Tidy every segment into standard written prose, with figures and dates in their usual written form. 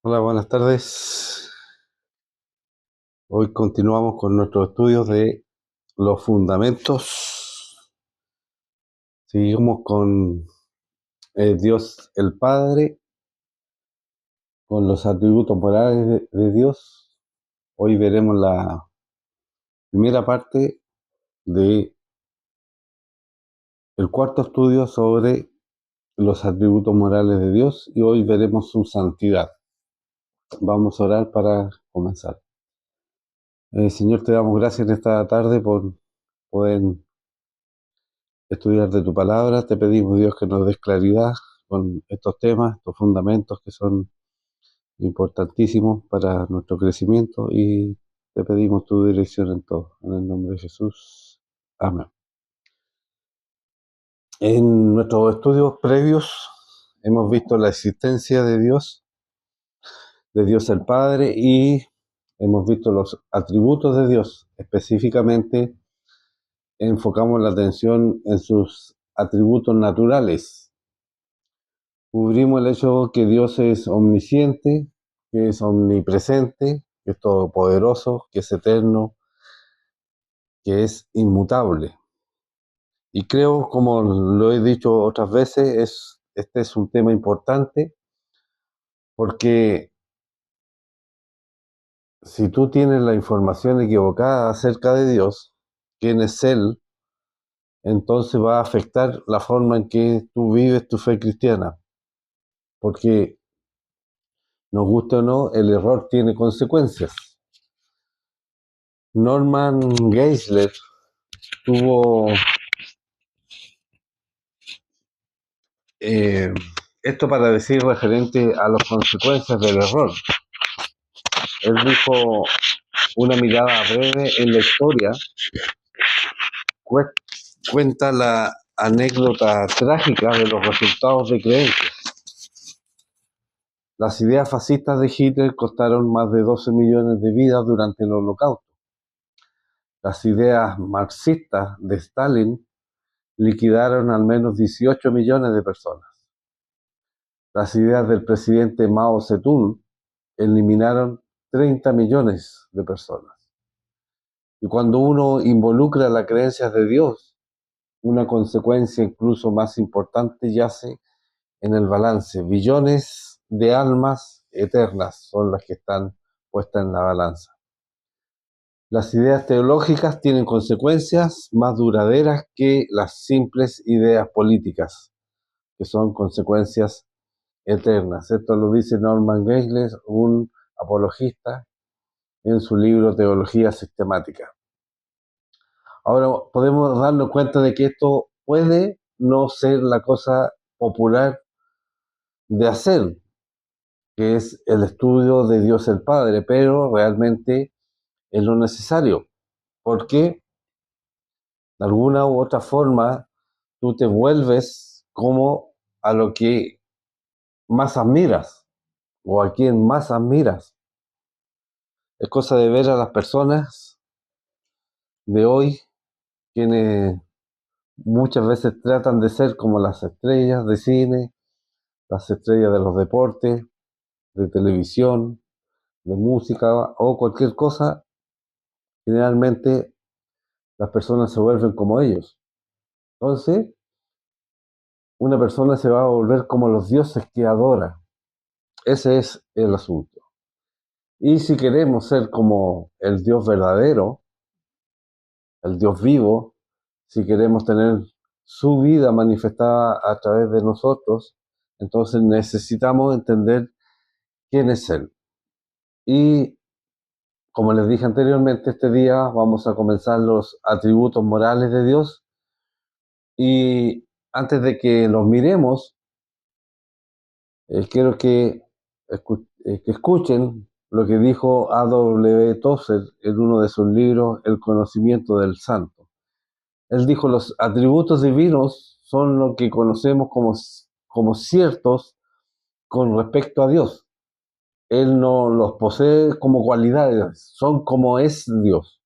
Hola, buenas tardes. Hoy continuamos con nuestros estudios de los fundamentos. Seguimos con Dios el Padre, con los atributos morales de Dios. Hoy veremos la primera parte de el cuarto estudio sobre los atributos morales de Dios y hoy veremos su santidad. Vamos a orar para comenzar. Señor, te damos gracias en esta tarde por poder estudiar de tu palabra. Te pedimos, Dios, que nos des claridad con estos temas, estos fundamentos que son importantísimos para nuestro crecimiento y te pedimos tu dirección en todo. En el nombre de Jesús. Amén. En nuestros estudios previos hemos visto la existencia de Dios el Padre, y hemos visto los atributos de Dios. Específicamente enfocamos la atención en sus atributos naturales. Cubrimos el hecho que Dios es omnisciente, que es omnipresente, que es todopoderoso, que es eterno, que es inmutable. Y creo, como lo he dicho otras veces, este es un tema importante porque si tú tienes la información equivocada acerca de Dios, quién es Él, entonces va a afectar la forma en que tú vives tu fe cristiana. Porque, nos guste o no, el error tiene consecuencias. Norman Geisler tuvo eh, esto para decir referente a las consecuencias del error. Él dijo: una mirada breve en la historia cuenta la anécdota trágica de los resultados de creencias. Las ideas fascistas de Hitler costaron más de 12 millones de vidas durante el Holocausto. Las ideas marxistas de Stalin liquidaron al menos 18 millones de personas. Las ideas del presidente Mao Zedong eliminaron 30 millones de personas. Y cuando uno involucra las creencias de Dios, una consecuencia incluso más importante yace en el balance. Billones de almas eternas son las que están puestas en la balanza. Las ideas teológicas tienen consecuencias más duraderas que las simples ideas políticas, que son consecuencias eternas. Esto lo dice Norman Geisler, un apologista, en su libro Teología Sistemática. Ahora podemos darnos cuenta de que esto puede no ser la cosa popular de hacer, que es el estudio de Dios el Padre, pero realmente es lo necesario, porque de alguna u otra forma tú te vuelves como a lo que más admiras o a quien más admiras. Es cosa de ver a las personas de hoy, quienes muchas veces tratan de ser como las estrellas de cine, las estrellas de los deportes, de televisión, de música o cualquier cosa. Generalmente las personas se vuelven como ellos. Entonces, una persona se va a volver como los dioses que adora. Ese es el asunto. Y si queremos ser como el Dios verdadero, el Dios vivo, si queremos tener su vida manifestada a través de nosotros, entonces necesitamos entender quién es Él. Y como les dije anteriormente, este día vamos a comenzar los atributos morales de Dios. Y antes de que los miremos, quiero que escuchen lo que dijo A.W. Tozer en uno de sus libros, El conocimiento del santo. Él dijo: los atributos divinos son lo que conocemos como ciertos con respecto a Dios. Él no los posee como cualidades, son como es Dios,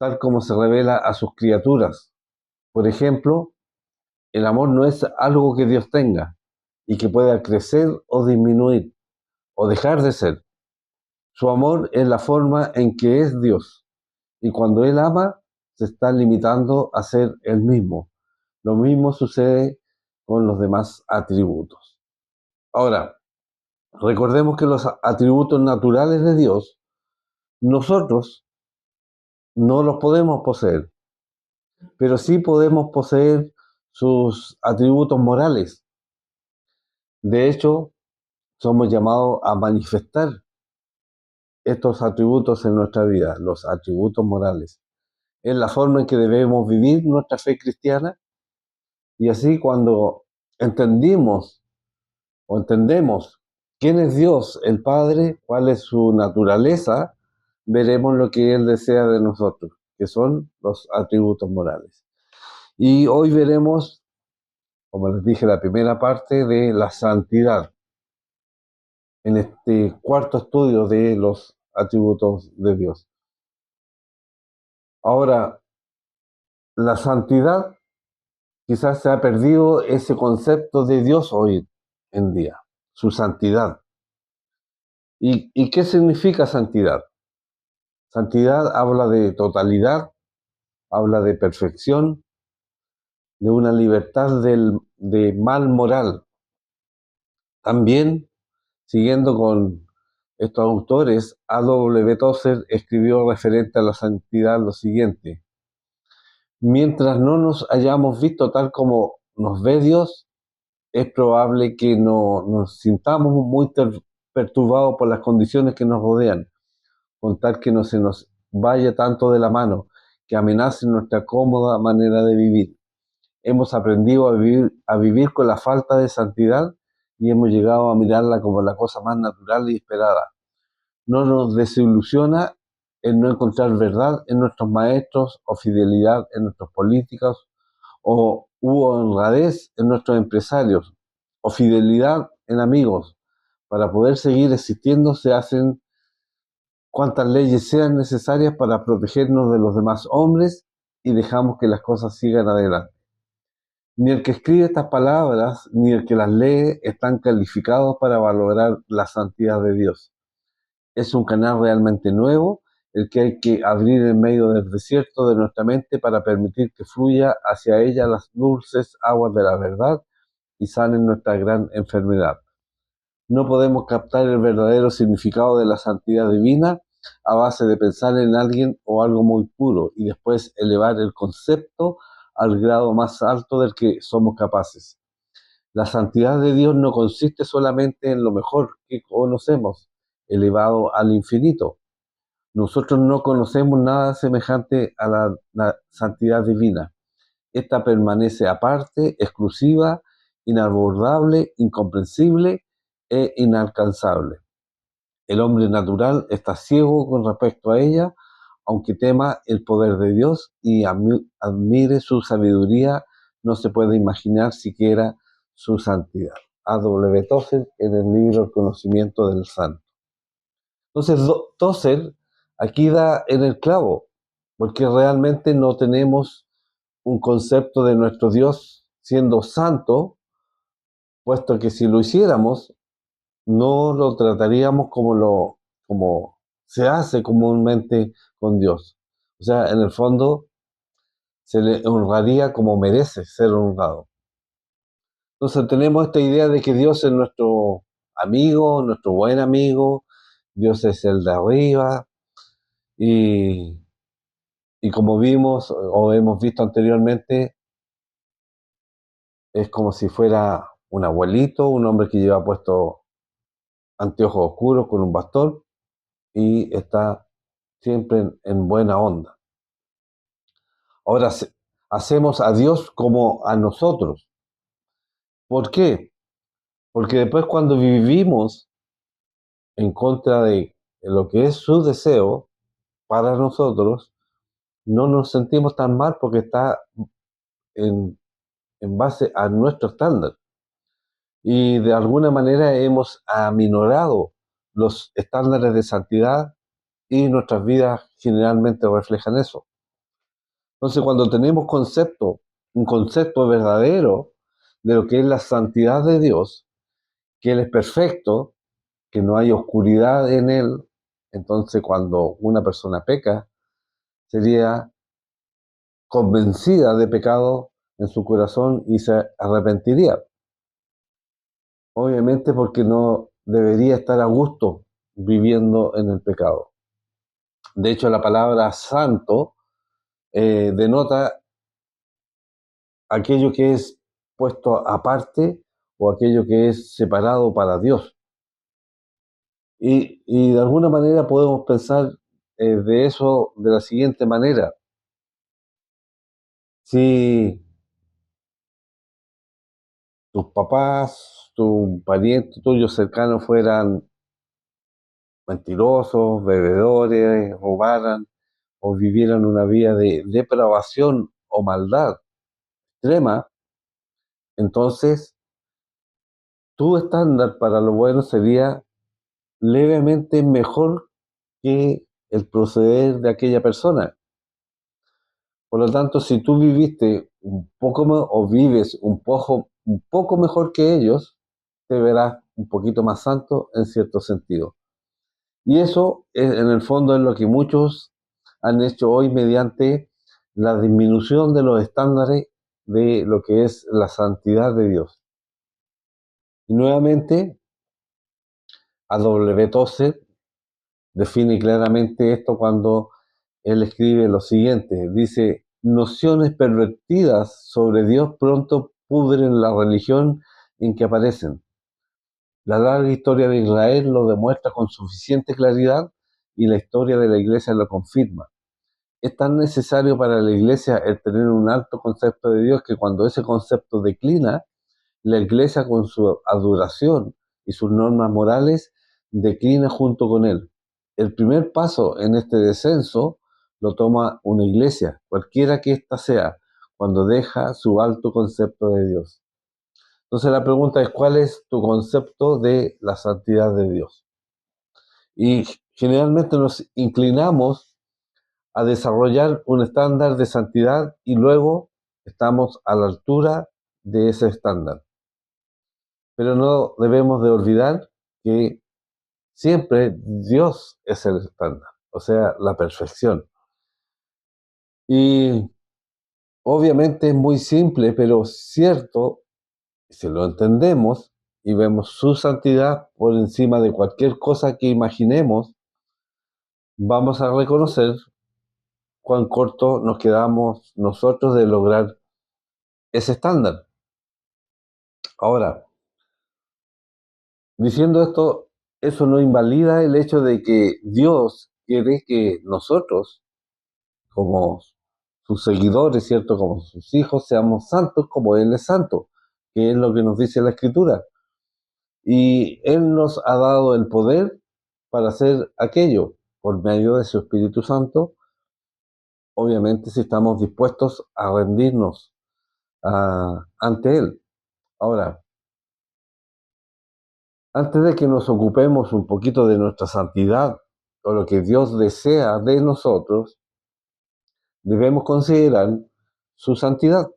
tal como se revela a sus criaturas. Por ejemplo, el amor no es algo que Dios tenga y que pueda crecer o disminuir, o dejar de ser. Su amor es la forma en que es Dios. Y cuando Él ama, se está limitando a ser Él mismo. Lo mismo sucede con los demás atributos. Ahora, recordemos que los atributos naturales de Dios, nosotros no los podemos poseer, pero sí podemos poseer sus atributos morales. De hecho, somos llamados a manifestar estos atributos en nuestra vida, los atributos morales. Es la forma en que debemos vivir nuestra fe cristiana, y así cuando entendimos o entendemos quién es Dios, el Padre, cuál es su naturaleza, veremos lo que Él desea de nosotros, que son los atributos morales. Y hoy veremos, como les dije, la primera parte de la santidad, en este cuarto estudio de los atributos de Dios. Ahora, la santidad, quizás se ha perdido ese concepto de Dios hoy en día, su santidad. ¿Y qué significa santidad? Santidad habla de totalidad, habla de perfección, de una libertad de mal moral. También, siguiendo con estos autores, A. W. Tozer escribió referente a la santidad lo siguiente: mientras no nos hayamos visto tal como nos ve Dios, es probable que no nos sintamos muy perturbados por las condiciones que nos rodean, con tal que no se nos vaya tanto de la mano, que amenace nuestra cómoda manera de vivir. Hemos aprendido a vivir con la falta de santidad y hemos llegado a mirarla como la cosa más natural y esperada. No nos desilusiona el no encontrar verdad en nuestros maestros o fidelidad en nuestros políticos o honradez en nuestros empresarios o fidelidad en amigos. Para poder seguir existiendo se hacen cuantas leyes sean necesarias para protegernos de los demás hombres y dejamos que las cosas sigan adelante. Ni el que escribe estas palabras ni el que las lee están calificados para valorar la santidad de Dios. Es un canal realmente nuevo el que hay que abrir en medio del desierto de nuestra mente para permitir que fluya hacia ella las dulces aguas de la verdad y sanen nuestra gran enfermedad. No podemos captar el verdadero significado de la santidad divina a base de pensar en alguien o algo muy puro y después elevar el concepto al grado más alto del que somos capaces. La santidad de Dios no consiste solamente en lo mejor que conocemos, elevado al infinito. Nosotros no conocemos nada semejante a la santidad divina. Esta permanece aparte, exclusiva, inabordable, incomprensible e inalcanzable. El hombre natural está ciego con respecto a ella, aunque tema el poder de Dios y admire su sabiduría, no se puede imaginar siquiera su santidad. A. W. Tozer en el libro El conocimiento del santo. Entonces, Tozer aquí da en el clavo, porque realmente no tenemos un concepto de nuestro Dios siendo santo, puesto que si lo hiciéramos, no lo trataríamos como se hace comúnmente con Dios. O sea, en el fondo se le honraría como merece ser honrado. Entonces tenemos esta idea de que Dios es nuestro amigo, nuestro buen amigo, Dios es el de arriba, y, y como vimos o hemos visto anteriormente, es como si fuera un abuelito, un hombre que lleva puesto anteojos oscuros con un bastón y está siempre en buena onda. Ahora hacemos a Dios como a nosotros. ¿Por qué? Porque después cuando vivimos en contra de lo que es su deseo para nosotros, no nos sentimos tan mal porque está en, en base a nuestro estándar. Y de alguna manera hemos aminorado los estándares de santidad y nuestras vidas generalmente reflejan eso. Entonces, cuando tenemos un concepto verdadero de lo que es la santidad de Dios, que Él es perfecto, que no hay oscuridad en él. Entonces, cuando una persona peca, sería convencida de pecado en su corazón y se arrepentiría. Obviamente porque no debería estar a gusto viviendo en el pecado. De hecho, la palabra santo denota aquello que es puesto aparte o aquello que es separado para Dios. Y de alguna manera podemos pensar de eso de la siguiente manera. Si tus papás, tu pariente tuyo cercano fueran mentirosos, bebedores, robaran o vivieran una vida de depravación o maldad extrema, entonces tu estándar para lo bueno sería levemente mejor que el proceder de aquella persona. Por lo tanto, si tú viviste un poco o vives un poco mejor que ellos, te verás un poquito más santo en cierto sentido. Y eso, en el fondo, es lo que muchos han hecho hoy mediante la disminución de los estándares de lo que es la santidad de Dios. Y nuevamente, A. W. Tozer define claramente esto cuando él escribe lo siguiente. Dice, nociones pervertidas sobre Dios pronto pudren la religión en que aparecen. La larga historia de Israel lo demuestra con suficiente claridad y la historia de la iglesia lo confirma. Es tan necesario para la iglesia el tener un alto concepto de Dios que cuando ese concepto declina, la iglesia con su adoración y sus normas morales declina junto con él. El primer paso en este descenso lo toma una iglesia, cualquiera que ésta sea, cuando deja su alto concepto de Dios. Entonces la pregunta es, ¿cuál es tu concepto de la santidad de Dios? Y generalmente nos inclinamos a desarrollar un estándar de santidad y luego estamos a la altura de ese estándar. Pero no debemos de olvidar que siempre Dios es el estándar, o sea, la perfección. Y obviamente es muy simple, pero cierto, si lo entendemos y vemos su santidad por encima de cualquier cosa que imaginemos, vamos a reconocer cuán corto nos quedamos nosotros de lograr ese estándar. Ahora, diciendo esto, eso no invalida el hecho de que Dios quiere que nosotros, como sus seguidores, ¿cierto? Como sus hijos, seamos santos como Él es santo, que es lo que nos dice la Escritura. Y Él nos ha dado el poder para hacer aquello por medio de su Espíritu Santo, obviamente si estamos dispuestos a rendirnos ante Él. Ahora, antes de que nos ocupemos un poquito de nuestra santidad o lo que Dios desea de nosotros, debemos considerar su santidad,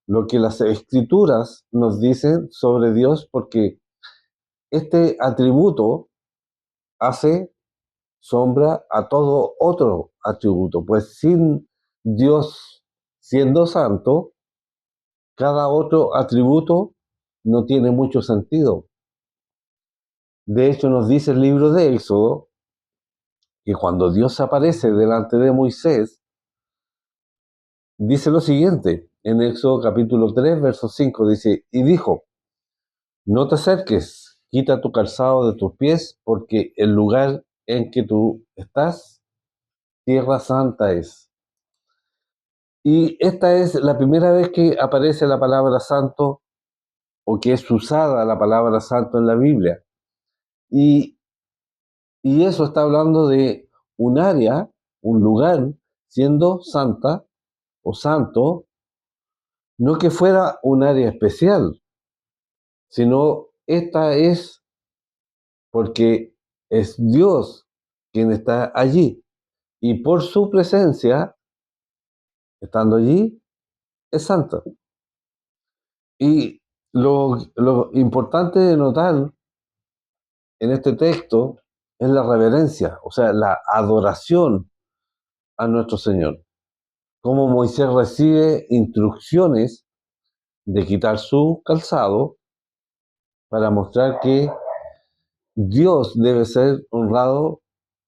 lo que las escrituras nos dicen sobre Dios, porque este atributo hace sombra a todo otro atributo, pues sin Dios siendo santo, cada otro atributo no tiene mucho sentido. De hecho, nos dice el libro de Éxodo que cuando Dios aparece delante de Moisés, dice lo siguiente, en Éxodo capítulo 3, verso 5, dice, y dijo, no te acerques, quita tu calzado de tus pies, porque el lugar en que tú estás, tierra santa es. Y esta es la primera vez que aparece la palabra santo o que es usada la palabra santo en la Biblia. Y, y eso está hablando de un área, un lugar, siendo santa o santo, no que fuera un área especial, sino esta es porque es Dios quien está allí. Y por su presencia, estando allí, es santo. Y lo importante de notar en este texto es la reverencia, o sea, la adoración a nuestro Señor. Como Moisés recibe instrucciones de quitar su calzado para mostrar que Dios debe ser honrado,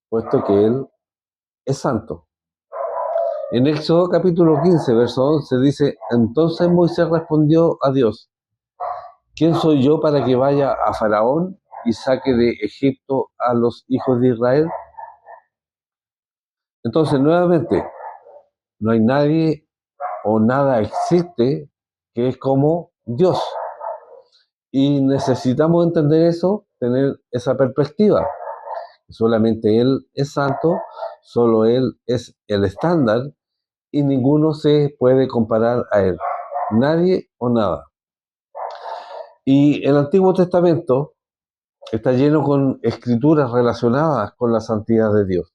puesto que Él es santo. En Éxodo capítulo 15, verso 11 dice, entonces Moisés respondió a Dios, ¿quién soy yo para que vaya a Faraón y saque de Egipto a los hijos de Israel? Entonces, nuevamente, no hay nadie o nada existe que es como Dios. Y necesitamos entender eso, tener esa perspectiva. Solamente Él es santo, solo Él es el estándar y ninguno se puede comparar a Él. Nadie o nada. Y el Antiguo Testamento está lleno con escrituras relacionadas con la santidad de Dios.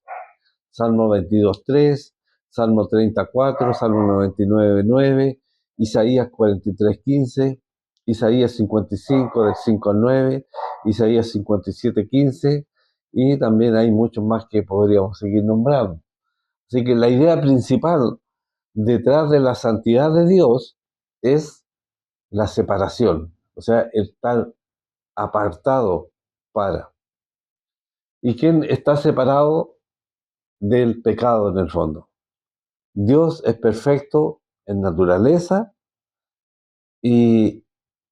Salmo 22:3, Salmo 34, Salmo 99:9, Isaías 43:15, Isaías 55, del 5 al 9, Isaías 57:15, y también hay muchos más que podríamos seguir nombrando. Así que la idea principal detrás de la santidad de Dios es la separación, o sea, el estar apartado para. ¿Y quién está separado del pecado en el fondo? Dios es perfecto en naturaleza y,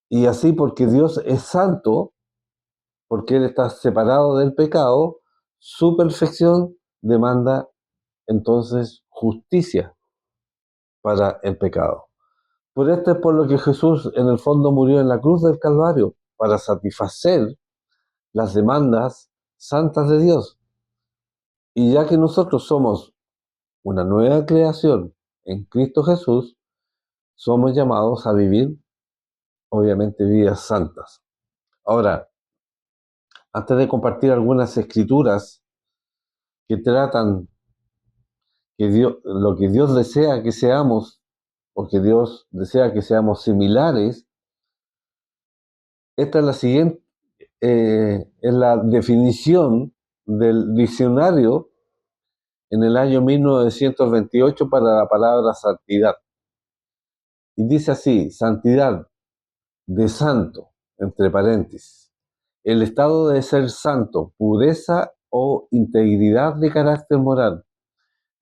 y así porque Dios es santo, porque Él está separado del pecado, su perfección demanda entonces justicia para el pecado. Por esto es por lo que Jesús en el fondo murió en la cruz del Calvario, para satisfacer las demandas santas de Dios. Y ya que nosotros somos una nueva creación en Cristo Jesús, somos llamados a vivir, obviamente, vidas santas. Ahora, antes de compartir algunas escrituras que tratan que Dios, lo que Dios desea que seamos, o que Dios desea que seamos similares, esta es la siguiente, es la definición del diccionario en el año 1928 para la palabra santidad. Y dice así, santidad de santo, entre paréntesis, el estado de ser santo, pureza o integridad de carácter moral,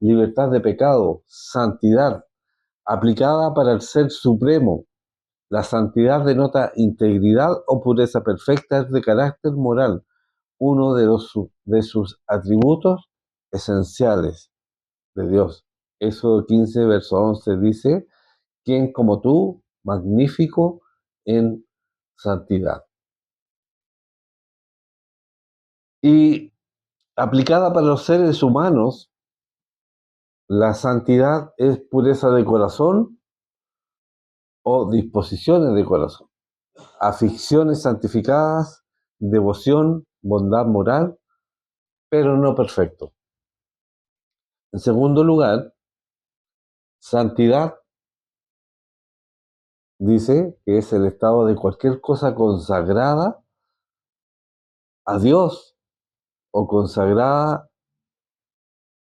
libertad de pecado, santidad, aplicada para el ser supremo. La santidad denota integridad o pureza perfecta de carácter moral, uno de sus atributos esenciales de Dios. Éxodo 15, verso 11 dice, ¿quién como tú, magnífico en santidad? Y aplicada para los seres humanos, la santidad es pureza de corazón o disposiciones de corazón, aficiones santificadas, devoción, bondad moral, pero no perfecto. En segundo lugar, santidad dice que es el estado de cualquier cosa consagrada a Dios o consagrada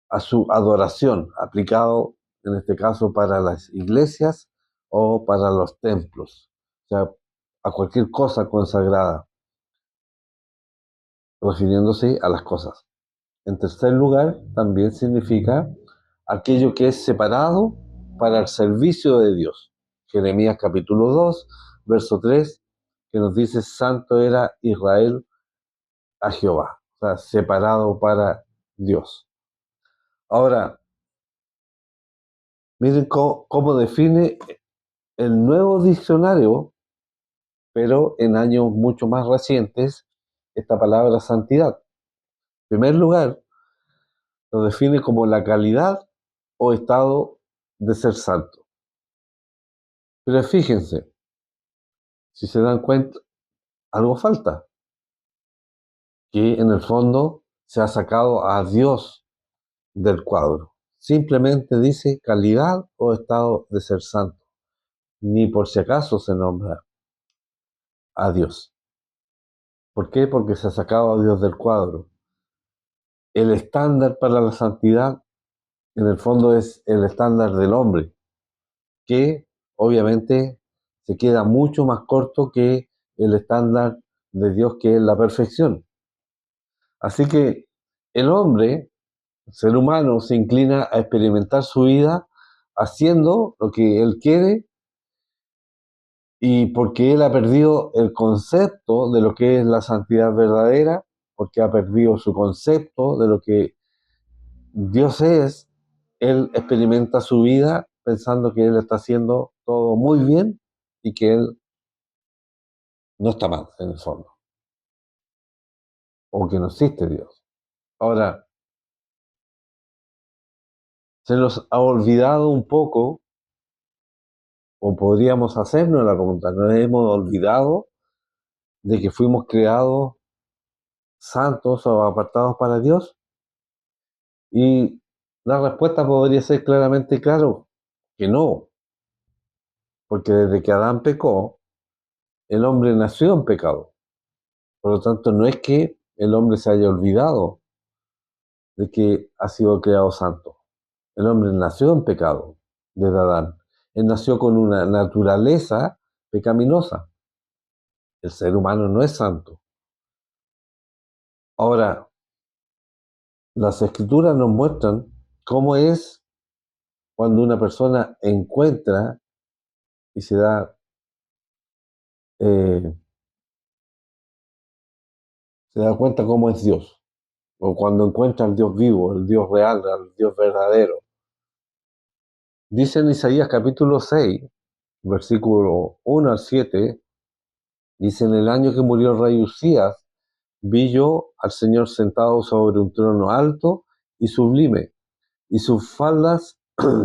a su adoración, aplicado en este caso para las iglesias o para los templos, o sea, a cualquier cosa consagrada, refiriéndose a las cosas. En tercer lugar, también significa aquello que es separado para el servicio de Dios. Jeremías capítulo 2, verso 3, que nos dice, santo era Israel a Jehová, o sea, separado para Dios. Ahora, miren cómo define el nuevo diccionario, pero en años mucho más recientes, esta palabra santidad. En primer lugar, lo define como la calidad o estado de ser santo. Pero fíjense, si se dan cuenta, algo falta, que en el fondo se ha sacado a Dios del cuadro. Simplemente dice calidad o estado de ser santo. Ni por si acaso se nombra a Dios. ¿Por qué? Porque se ha sacado a Dios del cuadro. El estándar para la santidad, en el fondo, es el estándar del hombre, que obviamente se queda mucho más corto que el estándar de Dios, que es la perfección. Así que el hombre, el ser humano, se inclina a experimentar su vida haciendo lo que él quiere, y porque él ha perdido el concepto de lo que es la santidad verdadera, porque ha perdido su concepto de lo que Dios es, él experimenta su vida pensando que él está haciendo todo muy bien y que él no está mal en el fondo, o que no existe Dios. Ahora, se nos ha olvidado un poco, o podríamos hacernos la pregunta, ¿nos hemos olvidado de que fuimos creados santos o apartados para Dios? Y la respuesta podría ser claramente claro, que no, porque desde que Adán pecó, el hombre nació en pecado. Por lo tanto, no es que el hombre se haya olvidado de que ha sido creado santo. El hombre nació en pecado desde Adán. Él nació con una naturaleza pecaminosa. El ser humano no es santo. Ahora, las escrituras nos muestran cómo es cuando una persona encuentra y eh, se da cuenta cómo es Dios, o cuando encuentra al Dios vivo, el Dios real, al Dios verdadero. Dice en Isaías capítulo 6, versículo 1 al 7, dice: en el año que murió el rey Usías, vi yo al Señor sentado sobre un trono alto y sublime, y sus faldas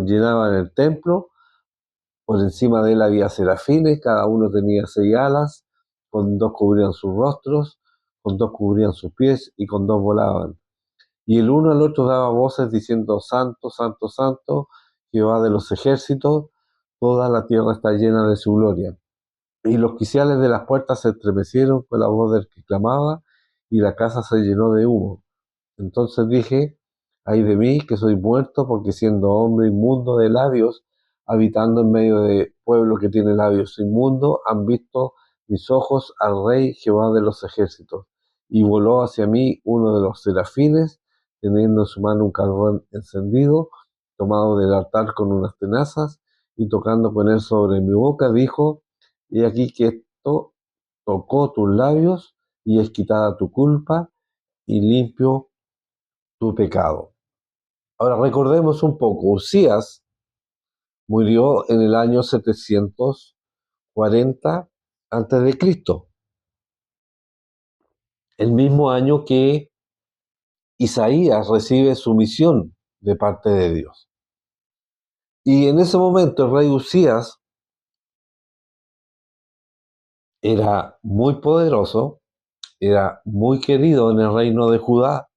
llenaban el templo. Por encima de él había serafines, cada uno tenía 6 alas, con dos cubrían sus rostros, con dos cubrían sus pies y con dos volaban. Y el uno al otro daba voces diciendo: Santo, Santo, Santo, Jehová de los ejércitos, toda la tierra está llena de su gloria. Y los quiciales de las puertas se estremecieron con la voz del que clamaba, y la casa se llenó de humo. Entonces dije: ay de mí, que soy muerto, porque siendo hombre inmundo de labios, habitando en medio de pueblo que tiene labios inmundos, han visto mis ojos al Rey Jehová de los ejércitos. Y voló hacia mí uno de los serafines, teniendo en su mano un carbón encendido, tomado del altar con unas tenazas, y tocando con él sobre mi boca, dijo: y aquí que esto tocó tus labios, y es quitada tu culpa, y limpio tu pecado. Ahora recordemos un poco: Usías murió en el año 740 antes de Cristo, el mismo año que Isaías recibe su misión de parte de Dios. Y en ese momento el rey Usías era muy poderoso, era muy querido en el reino de Judá.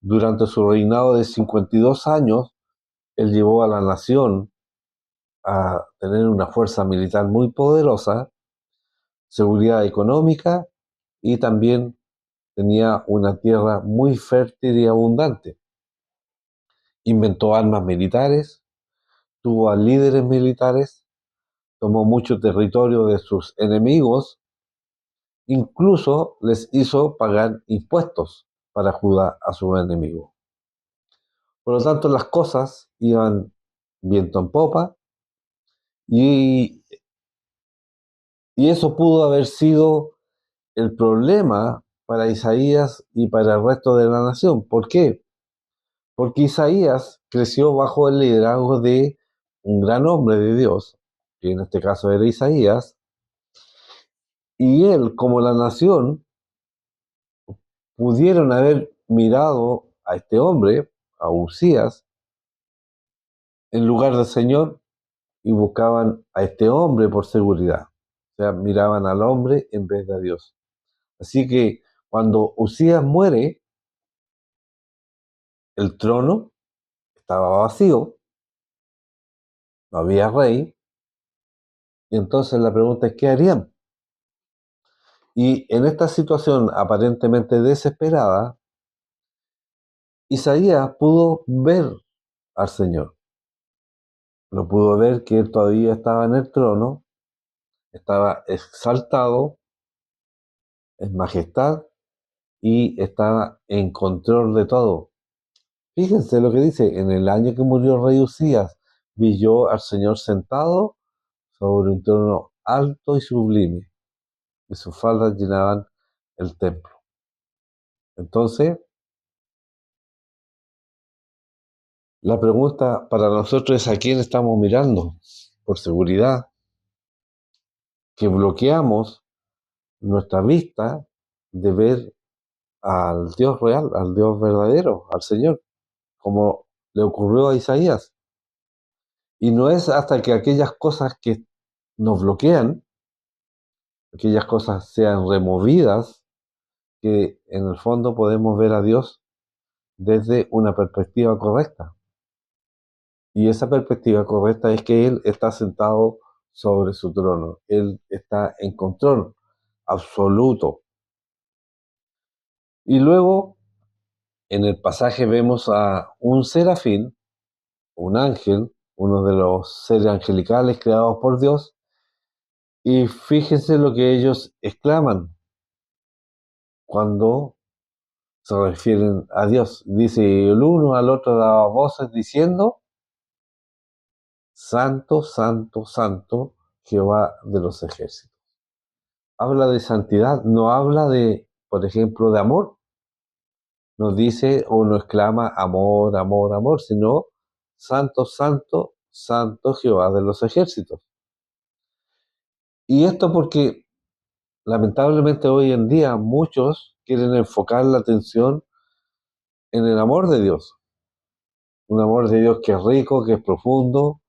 Durante su reinado de 52 años, él llevó a la nación a tener una fuerza militar muy poderosa, seguridad económica, y también tenía una tierra muy fértil y abundante. Inventó armas militares, tuvo a líderes militares, tomó mucho territorio de sus enemigos, incluso les hizo pagar impuestos para Judá a sus enemigos. Por lo tanto, las cosas iban viento en popa, y, y eso pudo haber sido el problema para Isaías y para el resto de la nación. ¿Por qué? Porque Isaías creció bajo el liderazgo de un gran hombre de Dios, que en este caso era Isaías, y él, como la nación, pudieron haber mirado a este hombre, a Usías, en lugar del Señor, y buscaban a este hombre por seguridad. O sea, miraban al hombre en vez de a Dios. Así que cuando Usías muere, el trono estaba vacío, no había rey, y entonces la pregunta es: ¿qué harían? Y en esta situación aparentemente desesperada, Isaías pudo ver al Señor. Lo pudo ver que él todavía estaba en el trono, estaba exaltado en majestad y estaba en control de todo. Fíjense lo que dice, en el año que murió el rey Usías, vi yo al Señor sentado sobre un trono alto y sublime, y sus faldas llenaban el templo. Entonces, la pregunta para nosotros es a quién estamos mirando, por seguridad, que bloqueamos nuestra vista de ver al Dios real, al Dios verdadero, al Señor, como le ocurrió a Isaías. Y no es hasta que aquellas cosas que nos bloquean, aquellas cosas sean removidas, que en el fondo podemos ver a Dios desde una perspectiva correcta. Y esa perspectiva correcta es que Él está sentado sobre su trono. Él está en control absoluto. Y luego, en el pasaje vemos a un serafín, un ángel, uno de los seres angelicales creados por Dios, y fíjense lo que ellos exclaman cuando se refieren a Dios. Dice, el uno al otro daba voces diciendo, Santo, Santo, Santo, Jehová de los ejércitos. Habla de santidad, no habla de, por ejemplo, de amor. No dice o no exclama amor, amor, amor, sino Santo, Santo, Santo Jehová de los ejércitos. Y esto porque lamentablemente hoy en día muchos quieren enfocar la atención en el amor de Dios. Un amor de Dios que es rico, que es profundo,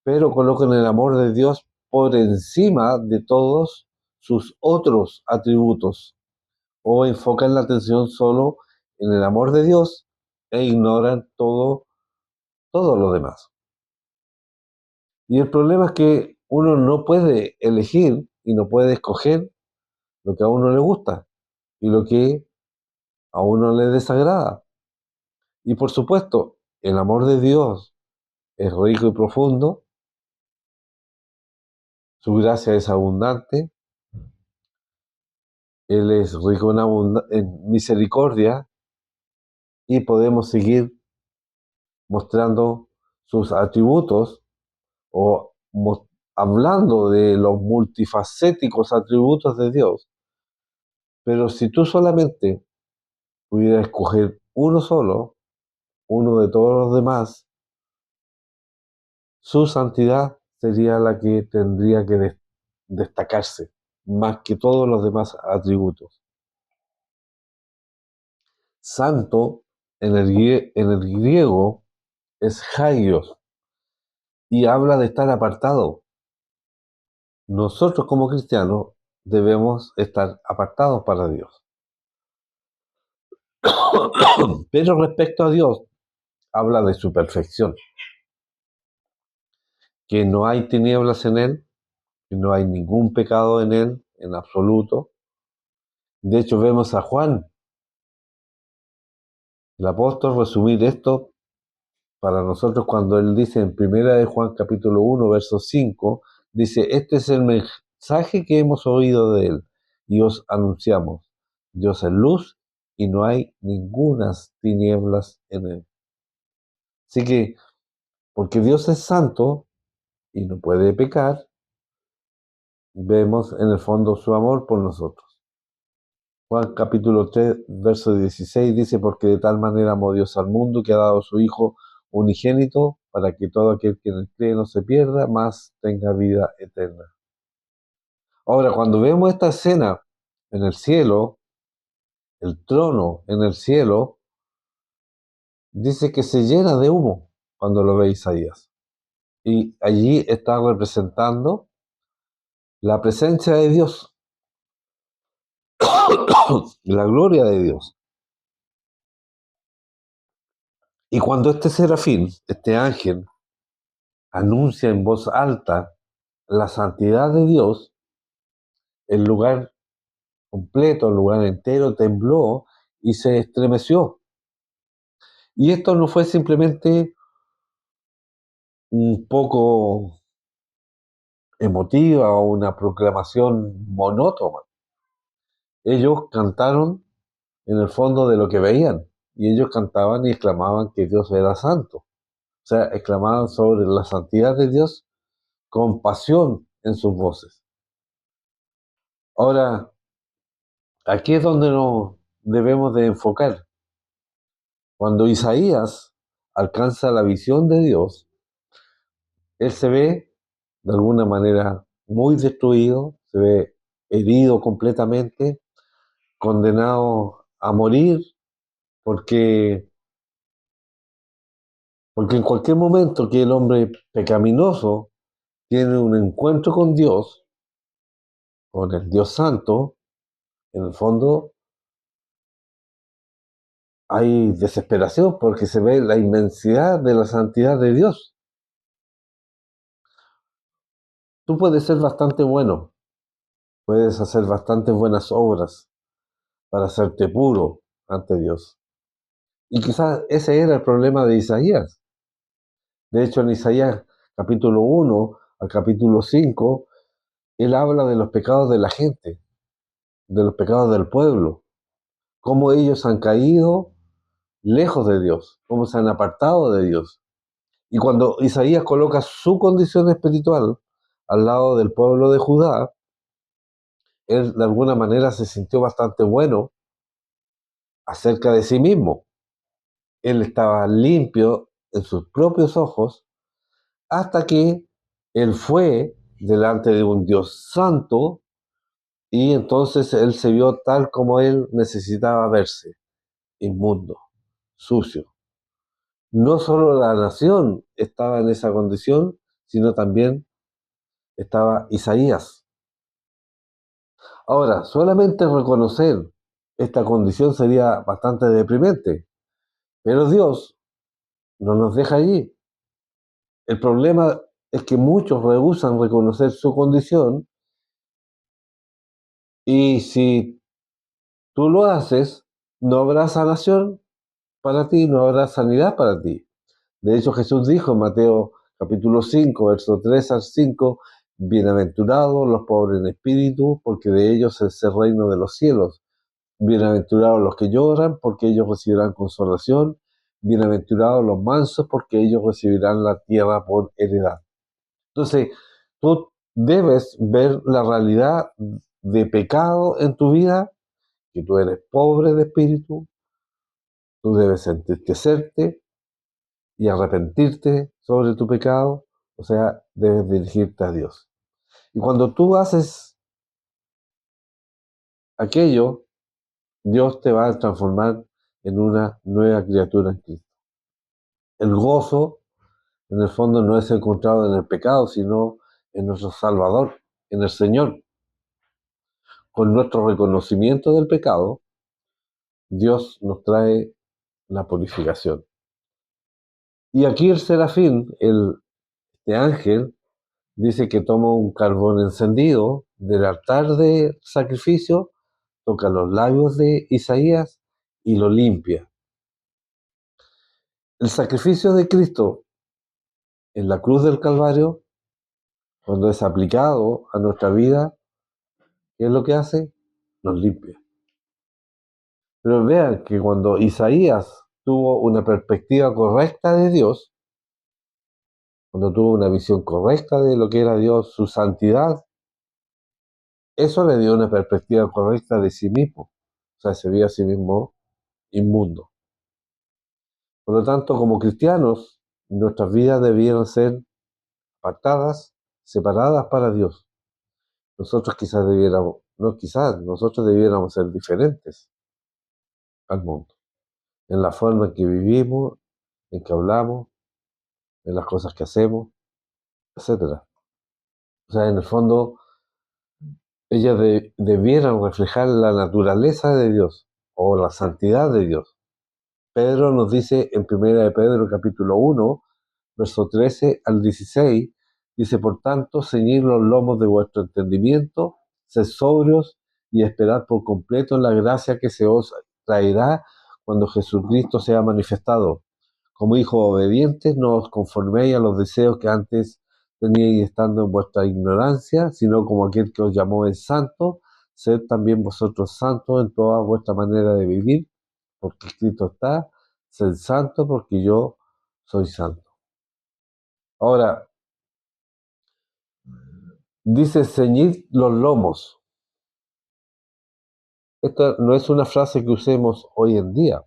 pero colocan el amor de Dios por encima de todos sus otros atributos, o enfocan la atención solo en el amor de Dios e ignoran todo lo demás. Y el problema es que uno no puede elegir y no puede escoger lo que a uno le gusta y lo que a uno le desagrada. Y por supuesto, el amor de Dios es rico y profundo, su gracia es abundante, Él es rico en misericordia y podemos seguir mostrando sus atributos o hablando de los multifacéticos atributos de Dios. Pero si tú solamente pudieras escoger uno solo, uno de todos los demás, su santidad sería la que tendría que destacarse más que todos los demás atributos. Santo en el griego es hagios y habla de estar apartado. Nosotros como cristianos debemos estar apartados para Dios. Pero respecto a Dios, habla de su perfección, que no hay tinieblas en Él, que no hay ningún pecado en Él, en absoluto. De hecho, vemos a Juan, el apóstol, resumir esto para nosotros cuando él dice en primera de Juan capítulo 1, verso 5, dice, este es el mensaje que hemos oído de Él y os anunciamos. Dios es luz y no hay ningunas tinieblas en Él. Así que, porque Dios es santo y no puede pecar, vemos en el fondo su amor por nosotros. Juan capítulo 3, verso 16 dice, porque de tal manera amó Dios al mundo que ha dado a su Hijo unigénito para que todo aquel que en él cree no se pierda, mas tenga vida eterna. Ahora, cuando vemos esta escena en el cielo, el trono en el cielo, dice que se llena de humo cuando lo ve Isaías. Y allí está representando la presencia de Dios, la gloria de Dios. Y cuando este serafín, este ángel, anuncia en voz alta la santidad de Dios, el lugar completo, el lugar entero tembló y se estremeció. Y esto no fue simplemente un poco emotiva o una proclamación monótona. Ellos cantaron en el fondo de lo que veían, y ellos cantaban y exclamaban que Dios era santo. O sea, exclamaban sobre la santidad de Dios con pasión en sus voces. Ahora, aquí es donde nos debemos de enfocar. Cuando Isaías alcanza la visión de Dios, él se ve de alguna manera muy destruido, se ve herido completamente, condenado a morir, porque, porque en cualquier momento que el hombre pecaminoso tiene un encuentro con Dios, con el Dios Santo, en el fondo hay desesperación porque se ve la inmensidad de la santidad de Dios. Tú puedes ser bastante bueno, puedes hacer bastantes buenas obras para hacerte puro ante Dios. Y quizás ese era el problema de Isaías. De hecho, en Isaías capítulo 1 al capítulo 5, él habla de los pecados de la gente, de los pecados del pueblo, cómo ellos han caído lejos de Dios, cómo se han apartado de Dios. Y cuando Isaías coloca su condición espiritual al lado del pueblo de Judá, él de alguna manera se sintió bastante bueno acerca de sí mismo. Él estaba limpio en sus propios ojos hasta que él fue delante de un Dios santo y entonces él se vio tal como él necesitaba verse, inmundo, sucio. No solo la nación estaba en esa condición, sino también estaba Isaías. Ahora, solamente reconocer esta condición sería bastante deprimente, pero Dios no nos deja allí. El problema es que muchos rehúsan reconocer su condición, y si tú lo haces, no habrá sanación para ti, no habrá sanidad para ti. De hecho, Jesús dijo en Mateo capítulo 5, verso 3 al 5, bienaventurados los pobres en espíritu, porque de ellos es el reino de los cielos. Bienaventurados los que lloran, porque ellos recibirán consolación. Bienaventurados los mansos, porque ellos recibirán la tierra por heredad. Entonces, tú debes ver la realidad de pecado en tu vida, que tú eres pobre de espíritu, tú debes entristecerte y arrepentirte sobre tu pecado, o sea, debes dirigirte a Dios. Y cuando tú haces aquello, Dios te va a transformar en una nueva criatura en Cristo. El gozo, en el fondo, no es encontrado en el pecado, sino en nuestro Salvador, en el Señor. Con nuestro reconocimiento del pecado, Dios nos trae la purificación. Y aquí el serafín, este ángel, dice que toma un carbón encendido del altar de sacrificio, toca los labios de Isaías y lo limpia. El sacrificio de Cristo en la cruz del Calvario, cuando es aplicado a nuestra vida, ¿qué es lo que hace? Nos limpia. Pero vean que cuando Isaías tuvo una perspectiva correcta de Dios, cuando tuvo una visión correcta de lo que era Dios, su santidad, eso le dio una perspectiva correcta de sí mismo. O sea, se vio a sí mismo inmundo. Por lo tanto, como cristianos, nuestras vidas debieran ser apartadas, separadas para Dios. Nosotros quizás debiéramos, no quizás, nosotros debiéramos ser diferentes al mundo, en la forma en que vivimos, en que hablamos, en las cosas que hacemos, etcétera. O sea, en el fondo, ellas debieran reflejar la naturaleza de Dios o la santidad de Dios. Pedro nos dice en 1 de Pedro capítulo 1, verso 13 al 16, dice, por tanto, ceñid los lomos de vuestro entendimiento, sed sobrios y esperar por completo en la gracia que se os traerá cuando Jesucristo sea manifestado. Como hijos obedientes, no os conforméis a los deseos que antes teníais estando en vuestra ignorancia, sino como aquel que os llamó es santo, sed también vosotros santos en toda vuestra manera de vivir, porque escrito está, sed santo porque yo soy santo. Ahora, dice ceñid los lomos. Esta no es una frase que usemos hoy en día,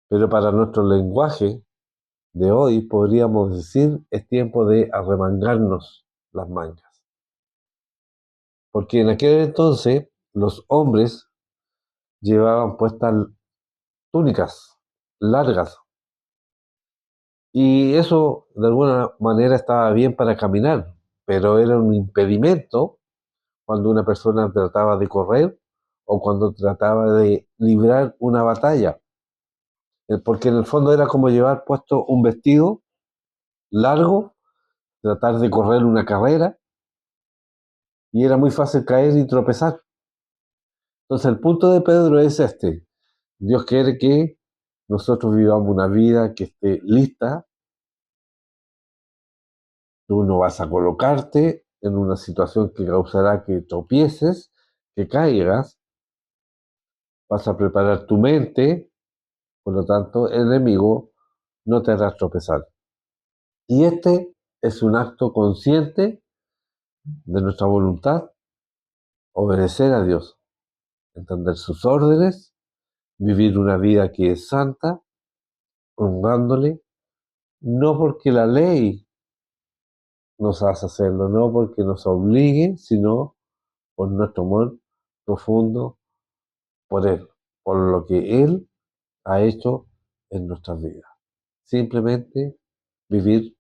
pero para nuestro lenguaje de hoy podríamos decir es tiempo de arremangarnos las mangas. Porque en aquel entonces los hombres llevaban puestas túnicas largas y eso de alguna manera estaba bien para caminar, pero era un impedimento cuando una persona trataba de correr o cuando trataba de librar una batalla, porque en el fondo era como llevar puesto un vestido largo, tratar de correr una carrera y era muy fácil caer y tropezar. Entonces el punto de Pedro es este: Dios quiere que nosotros vivamos una vida que esté lista. Tú no vas a colocarte en una situación que causará que tropieces, que caigas, vas a preparar tu mente, por lo tanto el enemigo no te hará tropezar. Y este es un acto consciente de nuestra voluntad, obedecer a Dios, entender sus órdenes, vivir una vida que es santa, honrándole, no porque la ley nos hace hacerlo, no porque nos obligue, sino por nuestro amor profundo por Él, por lo que Él ha hecho en nuestras vidas. Simplemente vivir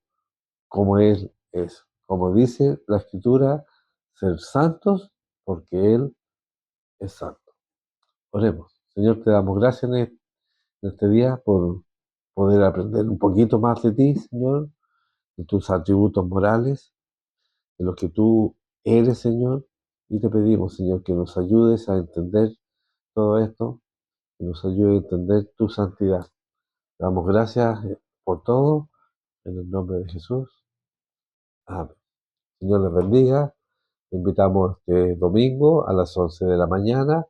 como Él es. Como dice la Escritura, ser santos porque Él es santo. Oremos. Señor, te damos gracias en este día por poder aprender un poquito más de ti, Señor, de tus atributos morales, de lo que tú eres, Señor, y te pedimos, Señor, que nos ayudes a entender todo esto, que nos ayude a entender tu santidad. Te damos gracias por todo, en el nombre de Jesús. Amén. Señor les bendiga. Te invitamos este domingo a las 11 de la mañana.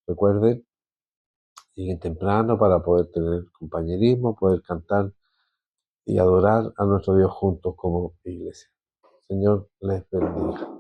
Recuerden, lleguen temprano para poder tener compañerismo, poder cantar y adorar a nuestro Dios juntos como iglesia. Señor les bendiga.